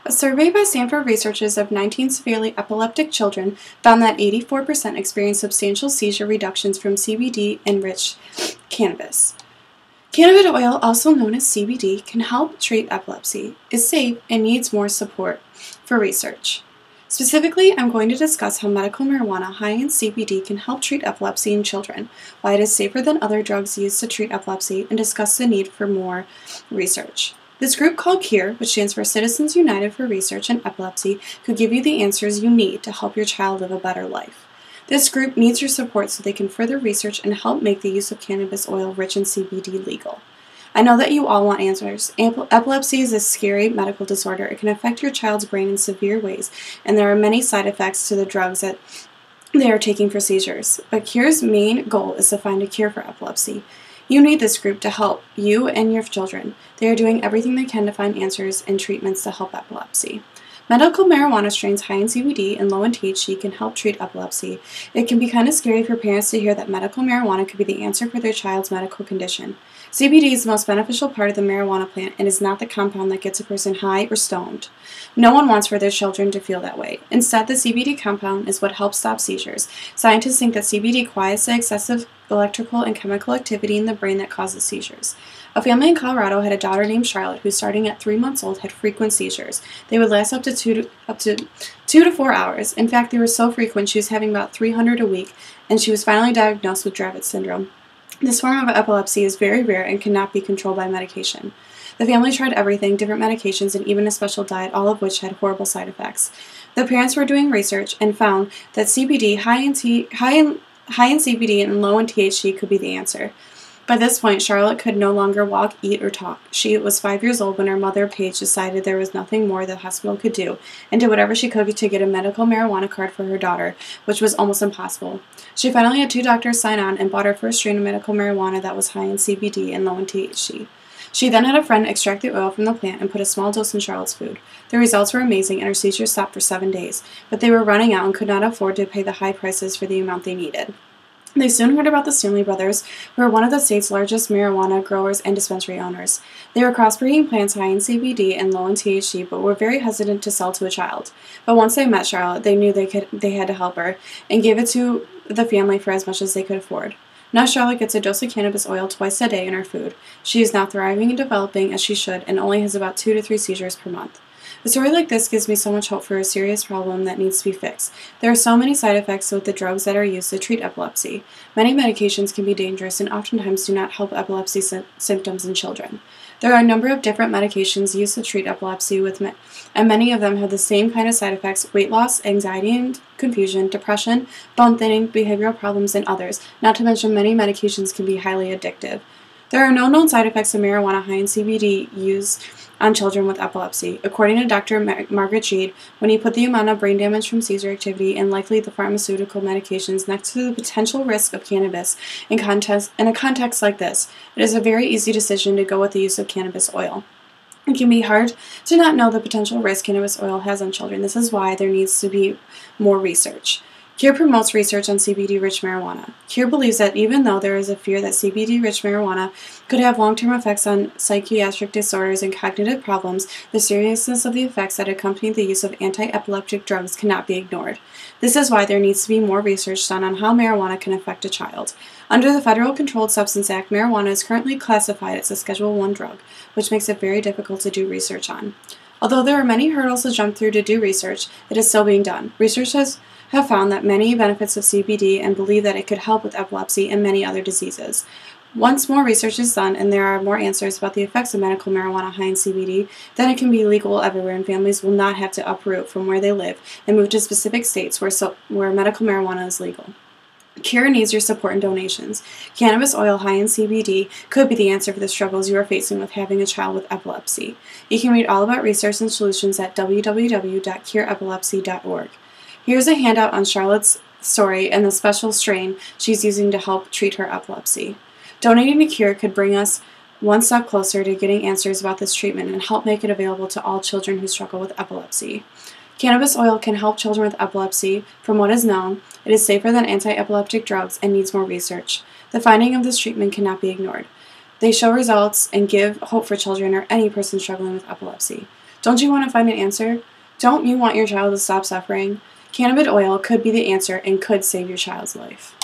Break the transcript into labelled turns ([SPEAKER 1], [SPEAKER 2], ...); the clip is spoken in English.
[SPEAKER 1] A survey by Stanford researchers of 19 severely epileptic children found that 84% experienced substantial seizure reductions from CBD-enriched cannabis. Cannabis oil, also known as CBD, can help treat epilepsy, is safe, and needs more support for research. Specifically, I'm going to discuss how medical marijuana high in CBD can help treat epilepsy in children, why it is safer than other drugs used to treat epilepsy, and discuss the need for more research. This group called CURE, which stands for Citizens United for Research in Epilepsy, could give you the answers you need to help your child live a better life. This group needs your support so they can further research and help make the use of cannabis oil rich in CBD legal. I know that you all want answers. Epilepsy is a scary medical disorder. It can affect your child's brain in severe ways, and there are many side effects to the drugs that they are taking for seizures. But CURE's main goal is to find a cure for epilepsy. You need this group to help you and your children. They are doing everything they can to find answers and treatments to help epilepsy. Medical marijuana strains high in CBD and low in THC can help treat epilepsy. It can be kind of scary for parents to hear that medical marijuana could be the answer for their child's medical condition. CBD is the most beneficial part of the marijuana plant and is not the compound that gets a person high or stoned. No one wants for their children to feel that way. Instead, the CBD compound is what helps stop seizures. Scientists think that CBD quiets the excessive electrical and chemical activity in the brain that causes seizures. A family in Colorado had a daughter named Charlotte who, starting at 3 months old, had frequent seizures. They would last up to 2 to 4 hours. In fact, they were so frequent she was having about 300 a week, and she was finally diagnosed with Dravet syndrome. This form of epilepsy is very rare and cannot be controlled by medication. The family tried everything, different medications, and even a special diet, all of which had horrible side effects. The parents were doing research and found that CBD, high in CBD and low in THC, could be the answer. By this point, Charlotte could no longer walk, eat, or talk. She was 5 years old when her mother, Paige, decided there was nothing more the hospital could do, and did whatever she could to get a medical marijuana card for her daughter, which was almost impossible. She finally had 2 doctors sign on and bought her first strain of medical marijuana that was high in CBD and low in THC. She then had a friend extract the oil from the plant and put a small dose in Charlotte's food. The results were amazing, and her seizures stopped for 7 days, but they were running out and could not afford to pay the high prices for the amount they needed. They soon heard about the Stanley brothers, who are one of the state's largest marijuana growers and dispensary owners. They were crossbreeding plants high in CBD and low in THC, but were very hesitant to sell to a child. But once they met Charlotte, they knew they had to help her, and gave it to the family for as much as they could afford. Now Charlotte gets a dose of cannabis oil twice a day in her food. She is now thriving and developing as she should, and only has about 2 to 3 seizures per month. A story like this gives me so much hope for a serious problem that needs to be fixed. There are so many side effects with the drugs that are used to treat epilepsy. Many medications can be dangerous and oftentimes do not help epilepsy symptoms in children. There are a number of different medications used to treat epilepsy, and many of them have the same kind of side effects: weight loss, anxiety and confusion, depression, bone thinning, behavioral problems, and others, not to mention many medications can be highly addictive. There are no known side effects of marijuana high in CBD used on children with epilepsy. According to Dr. Margaret Sheed, when he put the amount of brain damage from seizure activity and likely the pharmaceutical medications next to the potential risk of cannabis in a context like this, it is a very easy decision to go with the use of cannabis oil. It can be hard to not know the potential risk cannabis oil has on children. This is why there needs to be more research. CURE promotes research on CBD-rich marijuana. CURE believes that even though there is a fear that CBD-rich marijuana could have long-term effects on psychiatric disorders and cognitive problems, the seriousness of the effects that accompany the use of anti-epileptic drugs cannot be ignored. This is why there needs to be more research done on how marijuana can affect a child. Under the Federal Controlled Substance Act, marijuana is currently classified as a Schedule I drug, which makes it very difficult to do research on. Although there are many hurdles to jump through to do research, it is still being done. Researchers have found that many benefits of CBD and believe that it could help with epilepsy and many other diseases. Once more research is done and there are more answers about the effects of medical marijuana high in CBD, then it can be legal everywhere and families will not have to uproot from where they live and move to specific states where medical marijuana is legal. CURE needs your support and donations. Cannabis oil high in CBD could be the answer for the struggles you are facing with having a child with epilepsy. You can read all about research and solutions at www.cureepilepsy.org. Here's a handout on Charlotte's story and the special strain she's using to help treat her epilepsy. Donating to CURE could bring us one step closer to getting answers about this treatment and help make it available to all children who struggle with epilepsy. Cannabis oil can help children with epilepsy. From what is known, it is safer than anti-epileptic drugs and needs more research. The finding of this treatment cannot be ignored. They show results and give hope for children or any person struggling with epilepsy. Don't you want to find an answer? Don't you want your child to stop suffering? Cannabis oil could be the answer and could save your child's life.